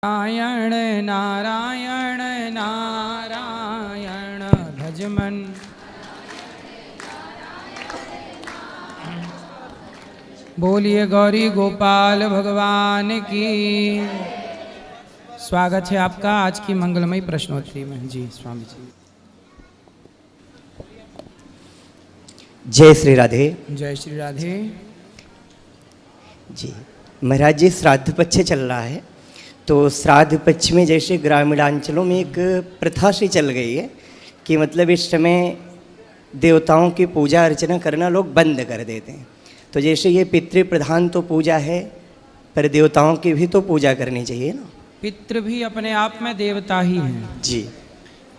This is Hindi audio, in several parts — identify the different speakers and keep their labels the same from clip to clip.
Speaker 1: नारायण नारायण नारायण भजमन। बोलिए गौरी गोपाल भगवान की। स्वागत है आपका आज की मंगलमयी प्रश्नोत्तरी में। जी स्वामी जी।
Speaker 2: जय श्री राधे।
Speaker 1: जय श्री राधे।
Speaker 2: जी महाराज जी, श्राद्ध पक्ष चल रहा है, तो श्राद्ध पक्ष में जैसे ग्रामीणांचलों में एक प्रथा सी चल गई है कि मतलब इस समय देवताओं की पूजा अर्चना करना लोग बंद कर देते हैं। तो जैसे ये पितृ प्रधान तो पूजा है, पर देवताओं की भी तो पूजा करनी चाहिए ना।
Speaker 1: पितृ भी अपने आप में देवता ही हैं।
Speaker 2: जी।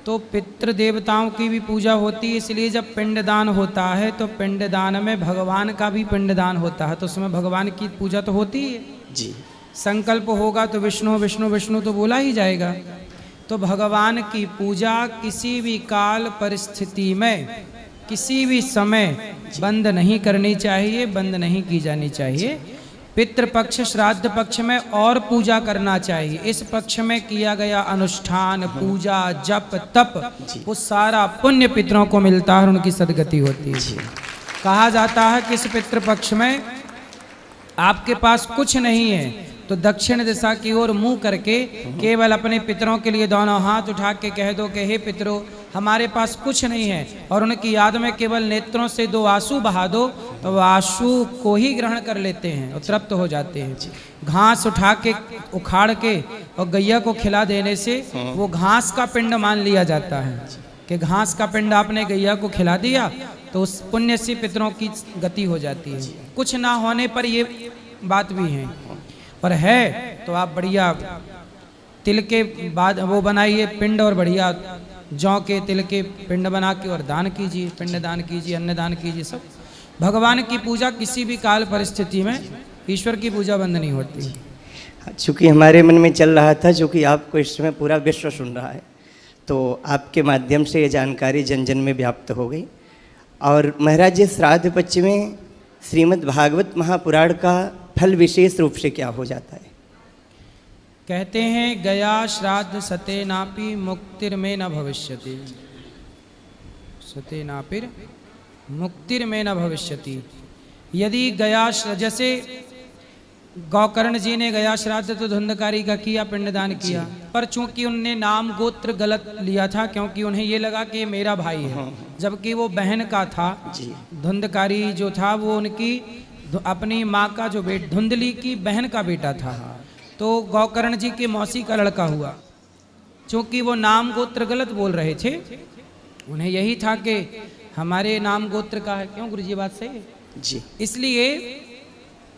Speaker 1: तो पितृ देवताओं की भी पूजा होती है, इसलिए जब पिंडदान होता है तो पिंडदान में भगवान का भी पिंडदान होता है, तो उसमें भगवान की पूजा तो होती है।
Speaker 2: जी।
Speaker 1: संकल्प होगा तो विष्णु विष्णु विष्णु तो बोला ही जाएगा। तो भगवान की पूजा किसी भी काल परिस्थिति में किसी भी समय बंद नहीं करनी चाहिए, बंद नहीं की जानी चाहिए। पितृपक्ष श्राद्ध पक्ष में और पूजा करना चाहिए। इस पक्ष में किया गया अनुष्ठान, पूजा, जप, तप, वो सारा पुण्य पितरों को मिलता है और उनकी सद्गति होती है। कहा जाता है कि इस पितृपक्ष में आपके पास कुछ नहीं है तो दक्षिण दिशा की ओर मुंह करके केवल अपने पितरों के लिए दोनों हाथ उठा के कह दो कि हे पितरों, हमारे पास कुछ नहीं है, और उनकी याद में केवल नेत्रों से 2 आंसू बहा दो, तो वह आंसू को ही ग्रहण कर लेते हैं और तृप्त हो जाते हैं। घास उठा के उखाड़ के और गैया को खिला देने से वो घास का पिंड मान लिया जाता है कि घास का पिंड आपने गैया को खिला दिया तो उस पुण्य से पितरों की गति हो जाती है। कुछ ना होने पर ये बात भी है, पर है तो आप बढ़िया तिल के बाद वो बनाइए पिंड, और बढ़िया जौ के तिल के पिंड बना के और दान कीजिए, पिंड दान कीजिए, अन्न दान कीजिए। सब भगवान की पूजा किसी भी काल परिस्थिति में ईश्वर की पूजा बंद नहीं होती।
Speaker 2: चूँकि हमारे मन में चल रहा था, चूँकि आपको इस समय पूरा विश्व सुन रहा है, तो आपके माध्यम से ये जानकारी जन जन में व्याप्त हो गई। और महाराज जी, श्राद्ध पक्ष में श्रीमद् भागवत महापुराण का फल विशेष रूप से क्या हो जाता है?
Speaker 1: कहते हैं गया श्राद्ध सते नापि मुक्तिर में न भविष्यति। सते नापिर मुक्तिर में न भविष्यति। यदि गया, जैसे गौकर्ण जी ने गया श्राद्ध तो धुंधकारी का किया, पिंडदान किया, पर चूंकि उनने नाम गोत्र गलत लिया था, क्योंकि उन्हें ये लगा कि मेरा भाई है, जबकि वो बहन का था। धुंधकारी जो था वो उनकी अपनी माँ का जो धुंधली की बहन का बेटा था, तो गौकर्ण जी के मौसी का लड़का हुआ। चूंकि वो नाम गोत्र गलत बोल रहे थे, उन्हें यही था कि हमारे नाम गोत्र का है। क्यों गुरुजी, बात सही है जी। इसलिए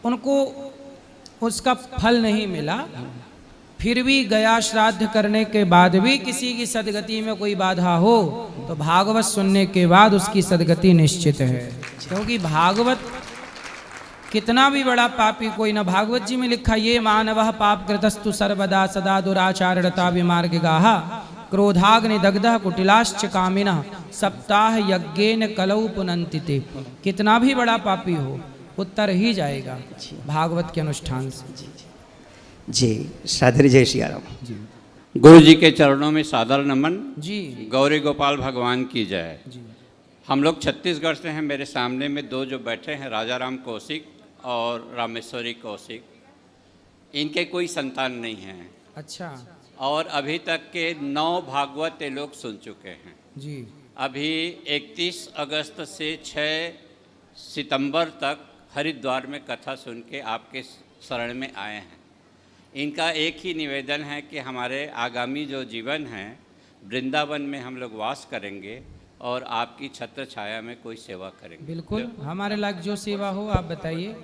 Speaker 1: उनको उसका फल नहीं मिला। फिर भी गया श्राद्ध करने के बाद भी किसी की सदगति में कोई बाधा हो तो भागवत सुनने के बाद उसकी सदगति निश्चित है। क्योंकि भागवत कितना भी बड़ा पापी कोई ना, भागवत जी में लिखा, ये मानवः पाप कृतस्तु सर्वदा सदा दुराचारणता विमार्ग गाहा क्रोधाग्नि दग्धः कुटिलाश्च कामिनः सप्ताह यज्ञेन कलौ पुनन्तिते। कितना भी बड़ा पापी हो उत्तर ही जाएगा भागवत के अनुष्ठान से।
Speaker 2: जी सादर जय श्री राम
Speaker 3: जी। गुरु जी के चरणों में सादर नमन
Speaker 1: जी।
Speaker 3: गौरी गोपाल भगवान की जय
Speaker 1: जी।
Speaker 3: हम लोग छत्तीसगढ़ से हैं। मेरे सामने में 2 जो बैठे हैं, राजा राम कौशिक और रामेश्वरी कौशिक, इनके कोई संतान नहीं हैं।
Speaker 1: अच्छा।
Speaker 3: और अभी तक के 9 भागवत ये लोग सुन चुके हैं
Speaker 1: जी।
Speaker 3: अभी 31 अगस्त से 6 सितंबर तक हरिद्वार में कथा सुन के आपके शरण में आए हैं। इनका एक ही निवेदन है कि हमारे आगामी जो जीवन है वृंदावन में हम लोग वास करेंगे और आपकी छत्र छाया में कोई सेवा करेंगे।
Speaker 1: बिल्कुल, हमारे लायक जो सेवा हो आप बताइए।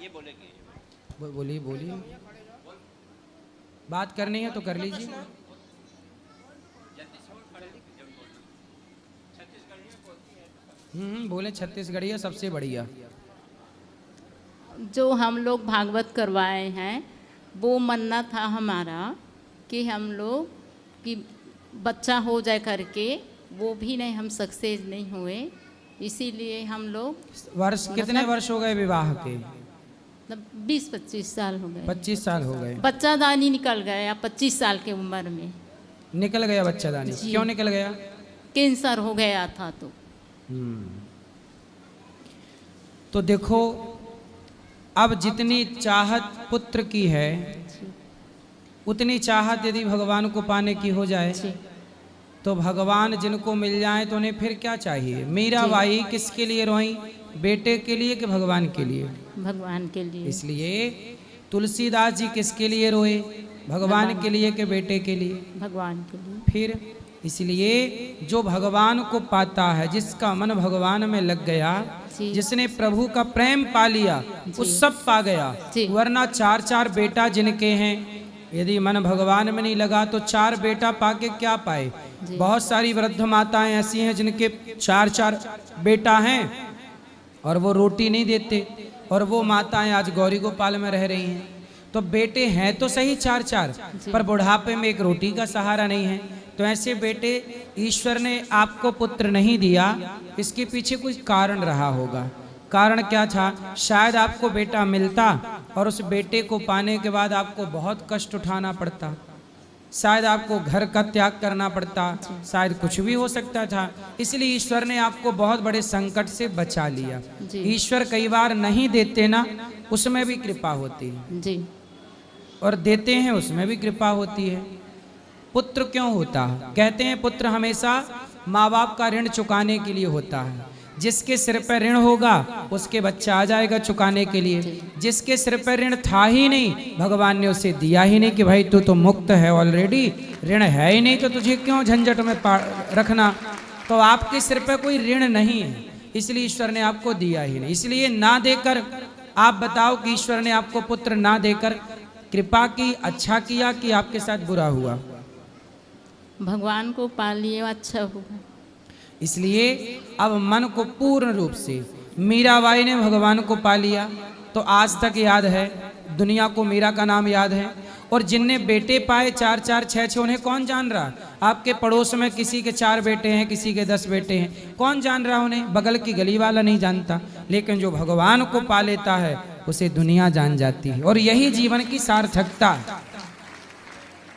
Speaker 3: ये बोलेंगे।
Speaker 1: बोलिए बोलिए, बात करनी है तो कर लीजिए। बोले छत्तीसगढ़िया सबसे बढ़िया।
Speaker 4: जो हम लोग भागवत करवाए हैं वो मन्ना था हमारा कि हम लोग कि बच्चा हो जाए करके, वो भी नहीं, हम सक्सेस नहीं हुए, इसीलिए हम लोग
Speaker 1: वर्ष कितने वर्ष हो गए विवाह के?
Speaker 4: मतलब 20-25 साल हो गए।
Speaker 1: 25 साल हो गए।
Speaker 4: बच्चादानी निकल गया 25 साल की उम्र में।
Speaker 1: निकल गया बच्चादानी?
Speaker 4: जी।
Speaker 1: क्यों निकल गया?
Speaker 4: कैंसर हो गया था तो।
Speaker 1: तो देखो, अब जितनी चाहत पुत्र की है उतनी चाहत यदि भगवान को पाने की हो जाए
Speaker 4: जी।
Speaker 1: तो भगवान जिनको मिल जाए तो उन्हें फिर क्या चाहिए? मीराबाई किसके लिए रोई? बेटे के लिए कि भगवान के लिए?
Speaker 4: भगवान के लिए।
Speaker 1: इसलिए तुलसीदास जी किसके लिए रोए? भगवान के लिए कि बेटे के लिए?
Speaker 4: भगवान के लिए।
Speaker 1: फिर इसलिए जो भगवान को वो है, जिसका मन भगवान में लग गया,
Speaker 4: जी।
Speaker 1: जिसने प्रभु का प्रेम पा लिया, वो सब पा गया।
Speaker 4: जी।
Speaker 1: वरना 4-4 बेटा जिनके हैं, यदि मन भगवान में नहीं लगा तो 4 बेटा पाके क्या पाए? बहुत सारी वृद्ध माताएं ऐसी हैं जिनके 4-4 बेटा हैं और वो रोटी नहीं देते, और वो माताएं आज गौरी गोपाल में रह रही हैं। तो बेटे हैं तो सही 4-4, पर बुढ़ापे में एक रोटी का सहारा नहीं है। तो ऐसे बेटे ईश्वर ने आपको पुत्र नहीं दिया, इसके पीछे कुछ कारण रहा होगा। कारण क्या था? शायद आपको बेटा मिलता और उस बेटे को पाने के बाद आपको बहुत कष्ट उठाना पड़ता, शायद आपको घर का त्याग करना पड़ता, शायद कुछ भी हो सकता था। इसलिए ईश्वर ने आपको बहुत बड़े संकट से बचा लिया। ईश्वर कई बार नहीं देते ना, उसमें भी कृपा होती है
Speaker 4: जी।
Speaker 1: और देते हैं उसमें भी कृपा होती है। पुत्र क्यों होता है? कहते हैं पुत्र हमेशा माँ बाप का ऋण चुकाने के लिए होता है। जिसके सिर पर ऋण होगा उसके बच्चा आ जाएगा चुकाने के लिए। जिसके सिर पर ऋण था ही नहीं, भगवान ने उसे दिया ही नहीं कि भाई तू तो मुक्त है ऑलरेडी, ऋण है ही नहीं तो तुझे क्यों झंझट में रखना। तो आपके सिर पर कोई ऋण नहीं है, इसलिए ईश्वर ने आपको दिया ही नहीं। इसलिए ना देकर आप बताओ कि ईश्वर ने आपको पुत्र ना देकर कृपा की, अच्छा किया कि आपके साथ बुरा हुआ?
Speaker 4: भगवान को पा लिए अच्छा हुआ।
Speaker 1: इसलिए अब मन को पूर्ण रूप से, मीराबाई ने भगवान को पा लिया तो आज तक याद है, दुनिया को मीरा का नाम याद है। और जिनने बेटे पाए 4-4, 6-6, उन्हें कौन जान रहा? आपके पड़ोस में किसी के 4 बेटे हैं, किसी के 10 बेटे हैं, कौन जान रहा उन्हें? बगल की गली वाला नहीं जानता। लेकिन जो भगवान को पा लेता है उसे दुनिया जान जाती है। और यही जीवन की सार्थकता है।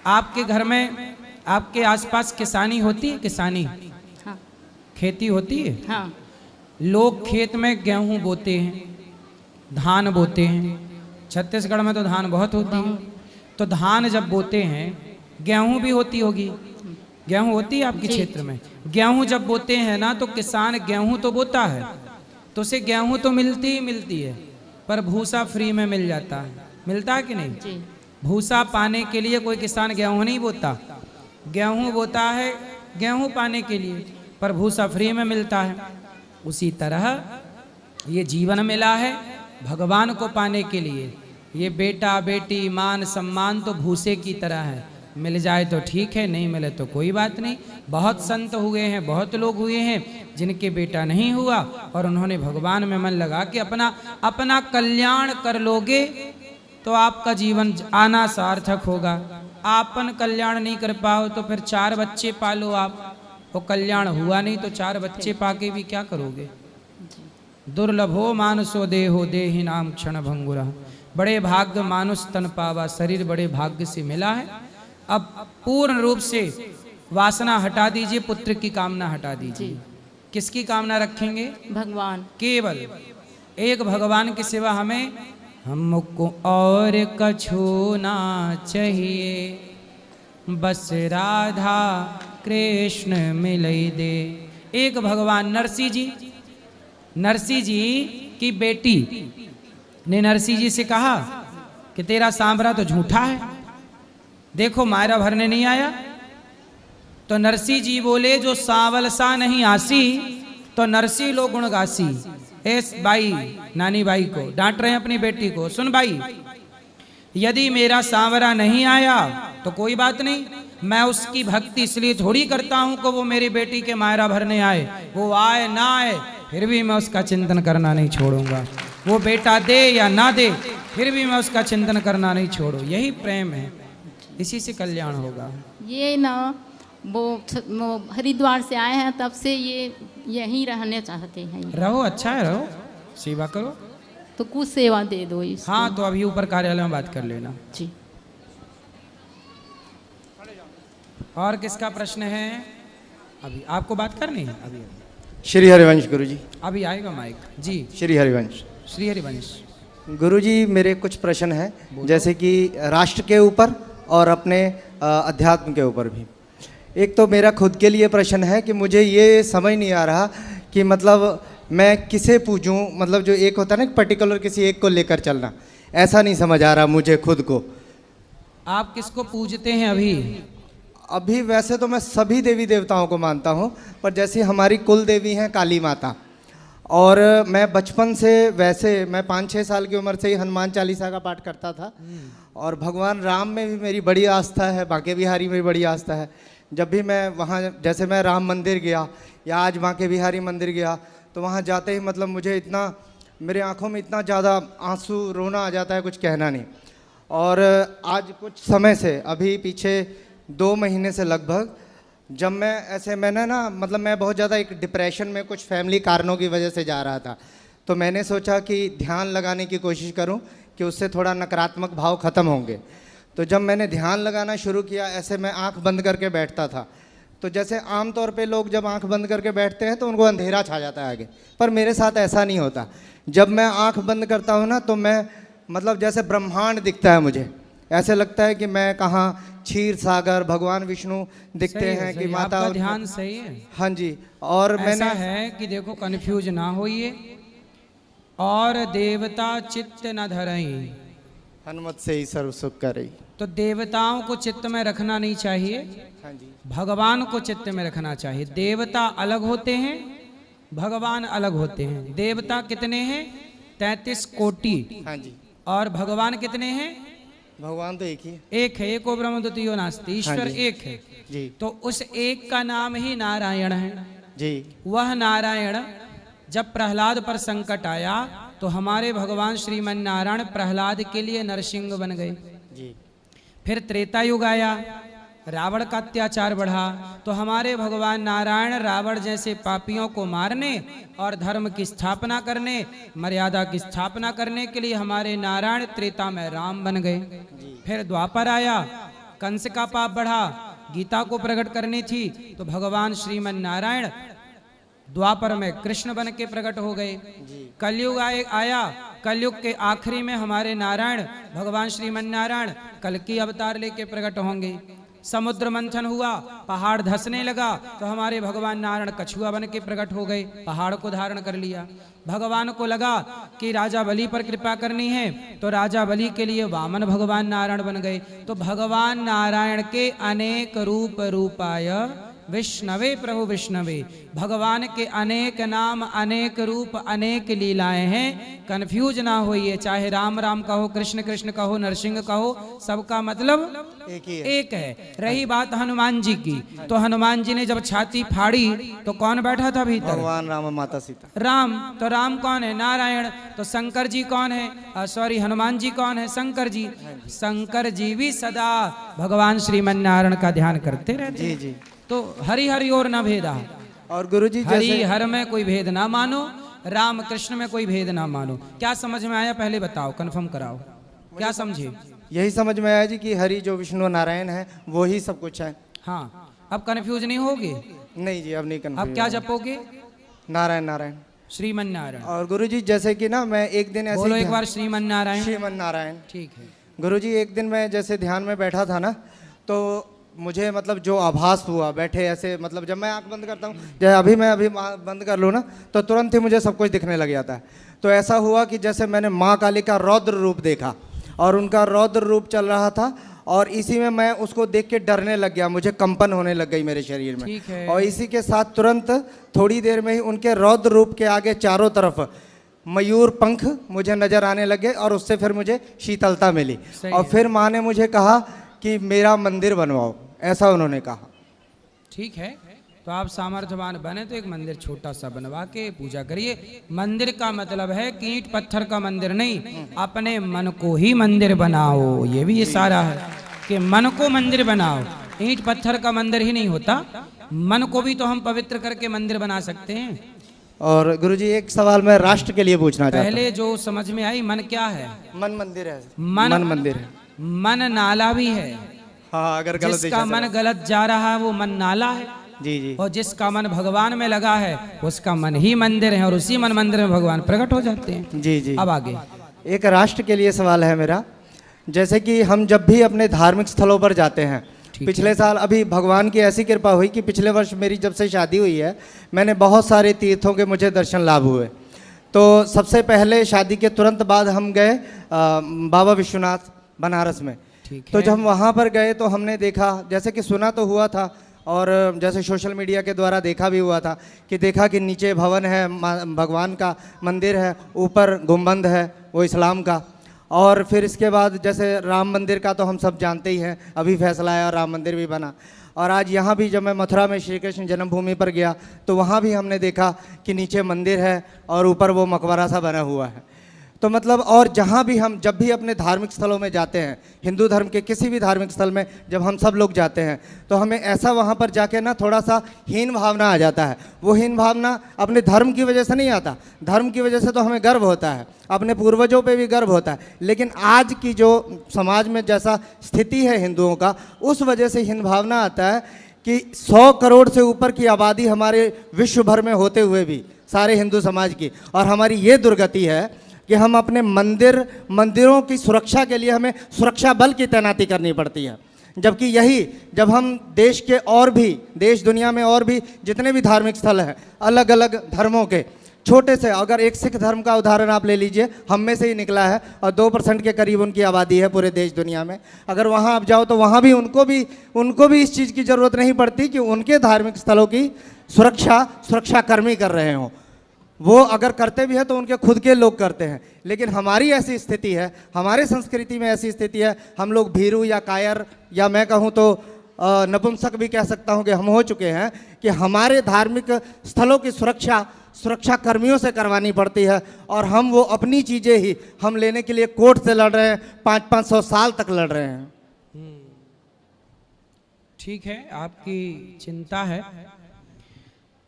Speaker 1: आपके घर में, आपके आसपास किसानी होती है? किसानी,
Speaker 4: हाँ।
Speaker 1: खेती होती है?
Speaker 4: हाँ।
Speaker 1: लोग खेत में गेहूं बोते हैं, धान बोते हैं। छत्तीसगढ़ में तो धान बहुत होती है। तो धान जब बोते हैं, गेहूं भी होती होगी, गेहूं होती है आपके क्षेत्र में? गेहूं जब बोते हैं ना, तो किसान गेहूं तो बोता है, तो उसे गेहूं तो मिलती ही मिलती है, पर भूसा फ्री में मिल जाता है। मिलता है कि नहीं?
Speaker 4: जी।
Speaker 1: भूसा पाने के लिए कोई किसान गेहूं नहीं बोता, गेहूं बोता है गेहूं पाने के लिए, पर भूसा फ्री में मिलता है। उसी तरह ये जीवन मिला है भगवान को पाने के लिए। ये बेटा बेटी मान सम्मान तो भूसे की तरह है, मिल जाए तो ठीक है, नहीं मिले तो कोई बात नहीं। बहुत संत हुए हैं, बहुत लोग हुए हैं जिनके बेटा नहीं हुआ और उन्होंने भगवान में मन लगा कि अपना कल्याण कर लोगे तो आपका जीवन आना सार्थक होगा। आपन कल्याण नहीं कर पाओ तो फिर 4 बच्चे पालो आप, वो कल्याण हुआ नहीं तो 4 बच्चे पाके भी क्या करोगे? दुर्लभो मानुषो देहो देहि नाम क्षण भंगुरा। बड़े भाग्य मानुष तन पावा, शरीर बड़े भाग्य से मिला है। अब पूर्ण रूप से वासना हटा दीजिए, पुत्र की कामना हटा दीजिए। किसकी कामना रखेंगे?
Speaker 4: भगवान।
Speaker 1: केवल एक भगवान की सिवा हमें हमको और कछु ना चाहिए, बस राधा कृष्ण मिलई दे। एक भगवान। नरसिंह जी की बेटी ने नरसिंह जी से कहा कि तेरा सांवरा तो झूठा है, देखो मायरा भरने नहीं आया। तो नरसिंह जी बोले जो सांवल सा नहीं आसी, तो नरसिंह लो गुण गासी। एस बाई, नानी बाई को डांट रहे हैं अपनी बेटी को, सुन बाई, यदि मेरा सांवरा नहीं आया तो कोई बात नहीं, मैं उसकी भक्ति इसलिए थोड़ी करता हूं कि वो मेरी बेटी के मायरा भरने आए। वो आए ना आए फिर भी मैं उसका चिंतन करना नहीं छोड़ूंगा। वो बेटा दे या ना दे फिर भी मैं उसका चिंतन करना नहीं छोड़ू। यही प्रेम है, इसी से कल्याण होगा।
Speaker 4: ये ना वो हरिद्वार से आए हैं तब से ये यहीं रहने चाहते हैं।
Speaker 1: रहो, अच्छा है, रहो, सेवा करो।
Speaker 4: तो कुछ सेवा दे दो इसको।
Speaker 1: हाँ, तो अभी ऊपर कार्यालय में बात कर लेना।
Speaker 4: जी।
Speaker 1: और किसका प्रश्न है? अभी आपको बात करनी है? अभी
Speaker 5: श्री हरिवंश गुरु जी।
Speaker 1: अभी आएगा माइक जी।
Speaker 5: श्री हरिवंश।
Speaker 1: श्री हरिवंश।
Speaker 5: गुरु जी, मेरे कुछ प्रश्न हैं, जैसे कि राष्ट्र के ऊपर और अपने अध्यात्म के ऊपर भी। एक तो मेरा खुद के लिए प्रश्न है कि मुझे ये समझ नहीं आ रहा कि मतलब मैं किसे पूजूं, मतलब जो एक होता है ना पर्टिकुलर किसी एक को लेकर चलना, ऐसा नहीं समझ आ रहा मुझे खुद को।
Speaker 1: आप किसको पूजते हैं अभी?
Speaker 5: अभी वैसे तो मैं सभी देवी देवताओं को मानता हूँ, पर जैसे हमारी कुल देवी हैं काली माता, और मैं बचपन से वैसे मैं 5-6 साल की उम्र से ही हनुमान चालीसा का पाठ करता था, और भगवान राम में भी मेरी बड़ी आस्था है, बांके बिहारी में भी बड़ी आस्था है। जब भी मैं वहाँ, जैसे मैं राम मंदिर गया या आज बांके बिहारी मंदिर गया, तो वहाँ जाते ही मतलब मुझे इतना, मेरे आँखों में इतना ज़्यादा आंसू, रोना आ जाता है, कुछ कहना नहीं। और आज कुछ समय से, अभी पीछे 2 महीने से लगभग, जब मैंने ना मतलब मैं बहुत ज़्यादा एक डिप्रेशन में कुछ फैमिली कारणों की वजह से जा रहा था, तो मैंने सोचा कि ध्यान लगाने की कोशिश करूं कि उससे थोड़ा नकारात्मक भाव ख़त्म होंगे। तो जब मैंने ध्यान लगाना शुरू किया, ऐसे मैं आंख बंद करके बैठता था, तो जैसे आम तौर पे लोग जब आंख बंद करके बैठते हैं तो उनको अंधेरा छा जाता है आगे, पर मेरे साथ ऐसा नहीं होता। जब मैं आंख बंद करता हूँ ना, तो मैं मतलब जैसे ब्रह्मांड दिखता है मुझे, ऐसे लगता है कि मैं कहाँ क्षीर सागर, भगवान विष्णु दिखते हैं कि माता।
Speaker 1: आपका ध्यान सही है।
Speaker 5: हाँ जी। और
Speaker 1: ऐसा है कि देखो, कंफ्यूज ना होइए। और देवता चित्त न धरई,
Speaker 5: हनुमत से ही सर्व सुख करई।
Speaker 1: तो देवताओं को चित्त में रखना नहीं चाहिए,
Speaker 5: हाँ जी।
Speaker 1: भगवान को चित्त में रखना चाहिए। देवता अलग होते हैं, भगवान अलग होते हैं। देवता कितने हैं? 33 कोटि।
Speaker 5: हाँ जी।
Speaker 1: और भगवान कितने हैं?
Speaker 5: भगवान तो एक ही है।
Speaker 1: एक है, एको ब्रह्म द्वितीयो नास्ति, ईश्वर
Speaker 5: हाँ जी।
Speaker 1: एक है
Speaker 5: जी।
Speaker 1: तो उस एक का नाम ही नारायण है
Speaker 5: जी।
Speaker 1: वह नारायण, जब प्रहलाद पर संकट आया तो हमारे भगवान श्रीमन नारायण प्रहलाद के लिए नरसिंह बन गए।
Speaker 5: जी।
Speaker 1: फिर त्रेता युग आया, रावण का अत्याचार बढ़ा, तो हमारे भगवान नारायण रावण जैसे पापियों को मारने और धर्म की स्थापना करने, मर्यादा की स्थापना करने के लिए हमारे नारायण त्रेता में राम बन गए। फिर द्वापर आया, कंस का पाप बढ़ा, गीता को प्रकट करनी थी, तो भगवान श्रीमन नारायण द्वापर में कृष्ण बन के प्रकट हो गए। कलयुग आया, कलयुग के आखिरी में हमारे नारायण भगवान श्रीमन नारायण कल की अवतार लेके प्रकट होंगे। समुद्र मंथन हुआ, पहाड़ धंसने लगा, तो हमारे भगवान नारायण कछुआ बन के प्रकट हो गए, पहाड़ को धारण कर लिया। भगवान को लगा कि राजा बलि पर कृपा करनी है, तो राजा बलि के लिए वामन भगवान नारायण बन गए। तो भगवान नारायण के अनेक रूप रूपाय विष्णवे प्रभु विष्णवे, भगवान के अनेक नाम, अनेक रूप, अनेक लीलाएं हैं। कंफ्यूज ना होइए, चाहे राम राम कहो, कृष्ण कृष्ण कहो, नरसिंह कहो, सबका मतलब
Speaker 5: एक ही है।
Speaker 1: एक है। रही बात हनुमान जी की, तो हनुमान जी ने जब छाती फाड़ी तो कौन बैठा था भीतर?
Speaker 5: भगवान राम, माता सीता।
Speaker 1: राम। तो राम कौन है? नारायण। तो शंकर जी कौन है? सॉरी, हनुमान जी कौन है? शंकर जी। शंकर जी भी सदा भगवान श्रीमन नारायण का ध्यान करते रहते।
Speaker 5: जी जी।
Speaker 1: तो हरि हरि और न भेदा,
Speaker 5: और गुरुजी
Speaker 1: हरि
Speaker 5: जैसे
Speaker 1: हर में कोई भेद ना मानो, राम कृष्ण में कोई भेद ना मानो। क्या समझ में आया? पहले बताओ, कंफर्म कराओ, क्या समझे?
Speaker 5: यही समझ में आया जी कि हरि जो विष्णु नारायण है वो ही सब कुछ है।
Speaker 1: हाँ, अब कंफ्यूज नहीं होगे?
Speaker 5: नहीं जी, अब नहीं
Speaker 1: अब
Speaker 5: confuse
Speaker 1: क्या
Speaker 5: होगा।
Speaker 1: जपोगे?
Speaker 5: नारायण नारायण।
Speaker 1: श्रीमन नारायण।
Speaker 5: और गुरुजी जैसे कि ना मैं एक दिन ऐसे
Speaker 1: बोलो
Speaker 5: ही
Speaker 1: एक बार श्रीमन नारायण।
Speaker 5: श्रीमन नारायण।
Speaker 1: ठीक है।
Speaker 5: गुरुजी एक दिन मैं जैसे ध्यान में बैठा था ना, तो मुझे मतलब जो आभास हुआ बैठे ऐसे, मतलब जब मैं आंख बंद करता हूँ, जैसे अभी बंद कर लूँ ना, तो तुरंत ही मुझे सब कुछ दिखने लग जाता है। तो ऐसा हुआ कि जैसे मैंने माँ काली का रौद्र रूप देखा, और उनका रौद्र रूप चल रहा था, और इसी में मैं उसको देख के डरने लग गया, मुझे कंपन होने लग गई मेरे शरीर में।
Speaker 1: ठीक है।
Speaker 5: और इसी के साथ तुरंत थोड़ी देर में ही उनके रौद्र रूप के आगे चारों तरफ मयूर पंख मुझे नजर आने लगे, और उससे फिर मुझे शीतलता मिली।
Speaker 1: सही
Speaker 5: और
Speaker 1: है।
Speaker 5: फिर माँ ने मुझे कहा कि मेरा मंदिर बनवाओ, ऐसा उन्होंने कहा।
Speaker 1: ठीक है, तो आप सामर्थ्यवान बने तो एक मंदिर छोटा सा बनवा के पूजा करिए। मंदिर का मतलब है कि ईंट पत्थर का मंदिर नहीं, अपने मन को ही मंदिर बनाओ। ये भी इशारा है कि मन को मंदिर बनाओ। ईंट पत्थर का मंदिर ही नहीं होता, मन को भी तो हम पवित्र करके मंदिर बना सकते हैं।
Speaker 5: और गुरुजी एक सवाल मैं राष्ट्र के लिए पूछना चाहता
Speaker 1: पहले जो समझ में आई, मन क्या है?
Speaker 5: हूँ। मन मंदिर है।
Speaker 1: मन
Speaker 5: मंदिर है।
Speaker 1: मन नाला भी है।
Speaker 5: हाँ, अगर गलत
Speaker 1: जिसका
Speaker 5: दिशा
Speaker 1: मन गलत जा रहा है वो मन नाला है,
Speaker 5: जी जी
Speaker 1: और जिसका मन भगवान में लगा है उसका मन ही मंदिर है, और उसी मन मंदिर में भगवान प्रकट हो जाते हैं।
Speaker 5: जी जी।
Speaker 1: अब आगे
Speaker 5: एक राष्ट्र के लिए सवाल है मेरा। जैसे कि हम जब भी अपने धार्मिक स्थलों पर जाते हैं,
Speaker 1: ठीक
Speaker 5: पिछले साल अभी भगवान की ऐसी कृपा हुई कि पिछले वर्ष मेरी जब से शादी हुई है, मैंने बहुत सारे तीर्थों के मुझे दर्शन लाभ हुए। तो सबसे पहले शादी के तुरंत बाद हम गए बाबा विश्वनाथ बनारस में।
Speaker 1: ठीक
Speaker 5: तो
Speaker 1: है।
Speaker 5: जब हम वहाँ पर गए तो हमने देखा, जैसे कि सुना तो हुआ था और जैसे सोशल मीडिया के द्वारा देखा भी हुआ था कि देखा कि नीचे भवन है, भगवान का मंदिर है, ऊपर गुंबद है वो इस्लाम का। और फिर इसके बाद जैसे राम मंदिर का तो हम सब जानते ही हैं, अभी फैसला आया और राम मंदिर भी बना। और आज यहाँ भी जब मैं मथुरा में श्री कृष्ण जन्मभूमि पर गया तो वहाँ भी हमने देखा कि नीचे मंदिर है और ऊपर वो मकबरा सा बना हुआ है। तो मतलब और जहाँ भी हम जब भी अपने धार्मिक स्थलों में जाते हैं, हिंदू धर्म के किसी भी धार्मिक स्थल में जब हम सब लोग जाते हैं तो हमें ऐसा वहाँ पर जाके ना थोड़ा सा हीन भावना आ जाता है। वो हीन भावना अपने धर्म की वजह से नहीं आता, धर्म की वजह से तो हमें गर्व होता है, अपने पूर्वजों पे भी गर्व होता है, लेकिन आज की जो समाज में जैसा स्थिति है हिंदुओं का, उस वजह से हीन भावना आता है कि 100 करोड़ से ऊपर की आबादी हमारे विश्व भर में होते हुए भी सारे हिंदू समाज की, और हमारी ये दुर्गति है कि हम अपने मंदिरों की सुरक्षा के लिए हमें सुरक्षा बल की तैनाती करनी पड़ती है। जबकि यही जब हम देश के और भी देश दुनिया में और भी जितने भी धार्मिक स्थल हैं अलग अलग धर्मों के, छोटे से अगर एक सिख धर्म का उदाहरण आप ले लीजिए, हम में से ही निकला है और 2% के करीब उनकी आबादी है पूरे देश दुनिया में। अगर वहाँ आप जाओ तो वहाँ भी उनको भी इस चीज़ की ज़रूरत नहीं पड़ती कि उनके धार्मिक स्थलों की सुरक्षा कर्मी कर रहे हों। वो अगर करते भी हैं तो उनके खुद के लोग करते हैं। लेकिन हमारी ऐसी स्थिति है, हमारे संस्कृति में ऐसी स्थिति है, हम लोग भीरू या कायर या मैं कहूँ तो नपुंसक भी कह सकता हूँ कि हम हो चुके हैं कि हमारे धार्मिक स्थलों की सुरक्षा कर्मियों से करवानी पड़ती है, और हम वो अपनी चीज़ें ही हम लेने के लिए कोर्ट से लड़ रहे हैं, 500-500 साल तक लड़ रहे हैं।
Speaker 1: ठीक है, आपकी चिंता है,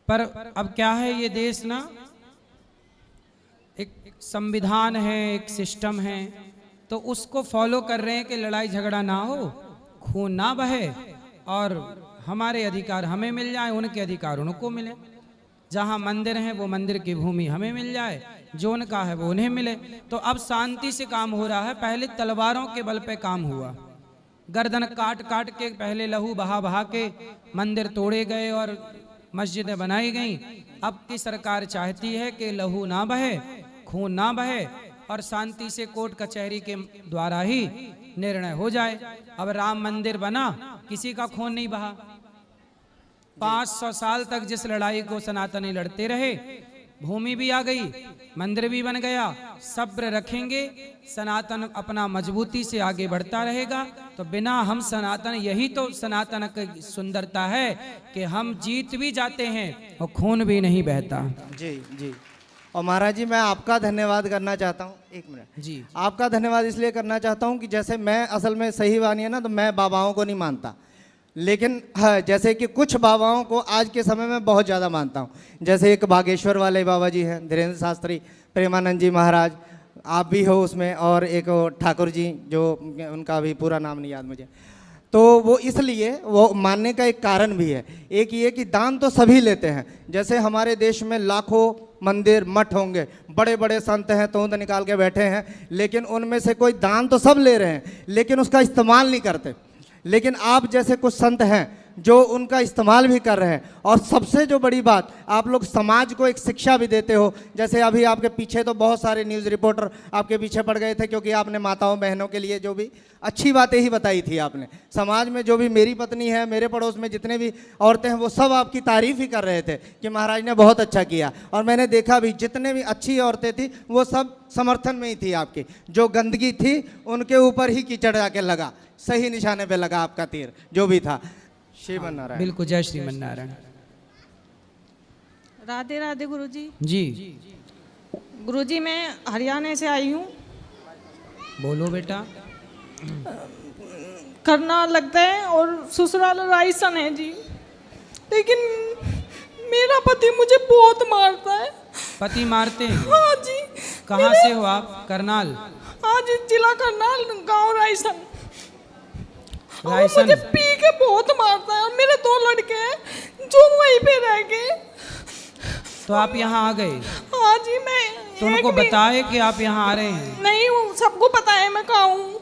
Speaker 1: पर अब क्या है, ये देश ना एक संविधान है, एक सिस्टम है, तो उसको फॉलो कर रहे हैं कि लड़ाई झगड़ा ना हो, खून ना बहे, और हमारे अधिकार हमें मिल जाए, उनके अधिकार उनको मिले। जहाँ मंदिर हैं वो मंदिर की भूमि हमें मिल जाए, जो उनका है वो उन्हें मिले। तो अब शांति से काम हो रहा है। पहले तलवारों के बल पे काम हुआ, गर्दन काट काट के पहले लहू बहा बहा के मंदिर तोड़े गए और मस्जिदें बनाई गईं। अब की सरकार चाहती है कि लहू ना बहे, खून ना बहे, और शांति से कोर्ट कचहरी के द्वारा ही निर्णय हो जाए। अब राम मंदिर बना, किसी का खून नहीं बहा। 500 साल तक जिस लड़ाई को सनातनी लड़ते रहे, भूमि भी आ गई, मंदिर भी बन गया। सब्र रखेंगे, सनातन अपना मजबूती से आगे बढ़ता रहेगा। तो बिना हम सनातन, यही तो सनातन की सुंदरता है कि हम जीत भी जाते हैं और खून भी नहीं बहता।
Speaker 5: जी जी। और महाराज जी, मैं आपका धन्यवाद करना चाहता हूँ। एक मिनट
Speaker 1: जी।
Speaker 5: आपका धन्यवाद इसलिए करना चाहता हूँ कि जैसे मैं असल में सही मानिए ना तो मैं बाबाओं को नहीं मानता, लेकिन हाँ, जैसे कि कुछ बाबाओं को आज के समय में बहुत ज़्यादा मानता हूँ। जैसे एक बागेश्वर वाले बाबा जी हैं, धीरेन्द्र शास्त्री, प्रेमानंद जी महाराज, आप भी हो उसमें, और एक ठाकुर जी, जो उनका अभी पूरा नाम नहीं याद मुझे। तो वो इसलिए वो मानने का एक कारण भी है। एक ये कि दान तो सभी लेते हैं। जैसे हमारे देश में लाखों मंदिर मठ होंगे, बड़े बड़े संत हैं, तोंद निकाल के बैठे हैं, लेकिन उनमें से कोई दान तो सब ले रहे हैं, लेकिन उसका इस्तेमाल नहीं करते। लेकिन आप जैसे कुछ संत हैं जो उनका इस्तेमाल भी कर रहे हैं, और सबसे जो बड़ी बात, आप लोग समाज को एक शिक्षा भी देते हो। जैसे अभी आपके पीछे तो बहुत सारे न्यूज़ रिपोर्टर आपके पीछे पड़ गए थे, क्योंकि आपने माताओं बहनों के लिए जो भी अच्छी बातें ही बताई थी आपने। समाज में जो भी मेरी पत्नी है, मेरे पड़ोस में जितने भी औरतें हैं, वो सब आपकी तारीफ़ ही कर रहे थे कि महाराज ने बहुत अच्छा किया। और मैंने देखा भी, जितने भी अच्छी औरतें थी वो सब समर्थन में ही थी आपकी। जो गंदगी थी उनके ऊपर ही कीचड़ जाके लगा, सही निशाने पे लगा आपका तीर जो भी था। श्रीमन नारायण।
Speaker 1: बिल्कुल, जय श्रीमन नारायण।
Speaker 6: राधे राधे गुरुजी।
Speaker 1: जी
Speaker 6: गुरुजी, मैं हरियाणा से आई हूँ।
Speaker 1: बोलो बेटा।
Speaker 6: करना लगता है और ससुराल राइसन है जी, लेकिन मेरा पति मुझे बहुत मारता है।
Speaker 1: पति मारते हैं?
Speaker 6: हाँ जी।
Speaker 1: कहाँ से हो आप? करनाल?
Speaker 6: हाँ जी, जिला करनाल, गांव रायसन। और
Speaker 1: रायसन?
Speaker 6: मुझे पी के बहुत मारता है और मेरे 2 लड़के हैं जो वहीं पे रह गए।
Speaker 1: तो आप यहाँ आ गए?
Speaker 6: हाँ जी। मैं
Speaker 1: तो उनको
Speaker 6: एक भी-
Speaker 1: बताए कि आप यहाँ आ रहे हैं?
Speaker 6: नहीं, वो सबको पता है मैं कहाँ हूँ,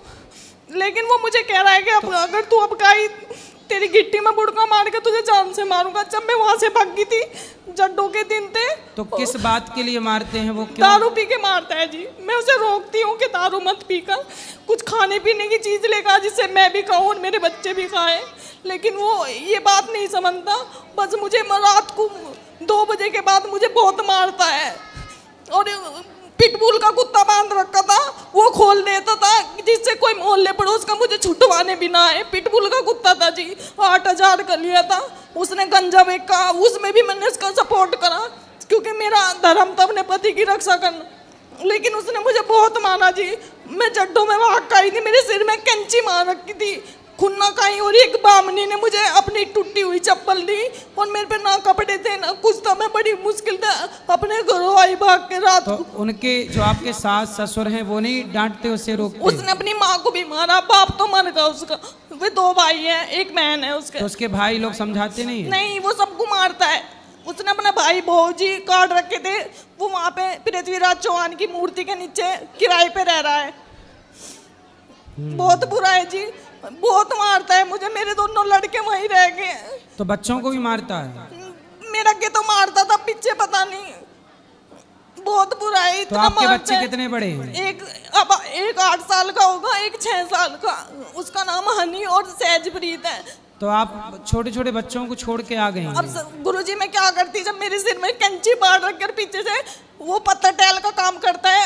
Speaker 6: लेकिन वो मुझे कह रहा है कि अब अगर तू अब गई तेरी गिट्टी में बुड़का मार के तुझे जान से मारूंगा। जब मैं वहां से भागी थी, जड्डों के दिन थे।
Speaker 1: तो किस बात के लिए मारते हैं वो? क्यों?
Speaker 6: दारू पी के मारता है जी। मैं उसे रोकती हूँ कि दारू मत पी कर, कुछ खाने पीने की चीज लेकर जिससे मैं भी खाऊं और मेरे बच्चे भी खाएं, लेकिन वो ये बात नहीं समझता। बस मुझे रात को 2 बजे के बाद मुझे बहुत मारता है और पिटबुल का कुत्ता बांध रखा था, वो खोल देता था जिससे कोई मोहल्ले पड़ोस का मुझे छुटवाने भी ना आए। पिटबुल का कुत्ता था जी, 8,000 का लिया था उसने, गंजा बेचा, उसमें भी मैंने उसका सपोर्ट करा क्योंकि मेरा धर्म था अपने पति की रक्षा करना, लेकिन उसने मुझे बहुत मारा जी। मैं जड्डों में भाग आई थी, मेरे सिर में कैंची मार रखी थी, खुन्ना खाई, और एक बामनी ने मुझे अपनी टूटी हुई चप्पल दी और मेरे पे ना कपड़े थे ना कुछ था। मैं बड़ी मुश्किल से अपने घरों आई भाग के रात
Speaker 1: तो
Speaker 6: को।
Speaker 1: उनके जो आपके सास ससुर हैं वो नहीं डांटते, उससे रोकते?
Speaker 6: उसने अपनी माँ को भी मारा, बाप तो मर गया उसका, वे 2 भाई हैं, एक बहन है उसके।
Speaker 1: तो उसके भाई लोग समझाते नहीं है?
Speaker 6: नहीं, वो सबको मारता है। उसने अपना भाई भौजी काट रखे थे, वो वहाँ पे पृथ्वीराज चौहान की मूर्ति के नीचे किराए पे रह रहा है। बहुत बुरा है जी, बहुत मारता है मुझे। मेरे दोनों लड़के वहीं रह गए।
Speaker 1: तो बच्चों को भी मारता है?
Speaker 6: मेरा के तो मारता था, पीछे पता नहीं, बहुत बुरा है।
Speaker 1: तो
Speaker 6: इतना
Speaker 1: आपके
Speaker 6: मारता
Speaker 1: बच्चे
Speaker 6: है।
Speaker 1: कितने बड़े हैं?
Speaker 6: एक 8 साल का होगा, एक 6 साल का। उसका नाम हनी और सहजप्रीत है।
Speaker 1: तो आप छोटे छोटे बच्चों को छोड़ के आ गए हैं?
Speaker 6: अब गुरुजी मैं क्या करती, जब मेरे सिर में कैंची बाढ़ रख कर पीछे से, वो पत्थर टैल का काम करता है,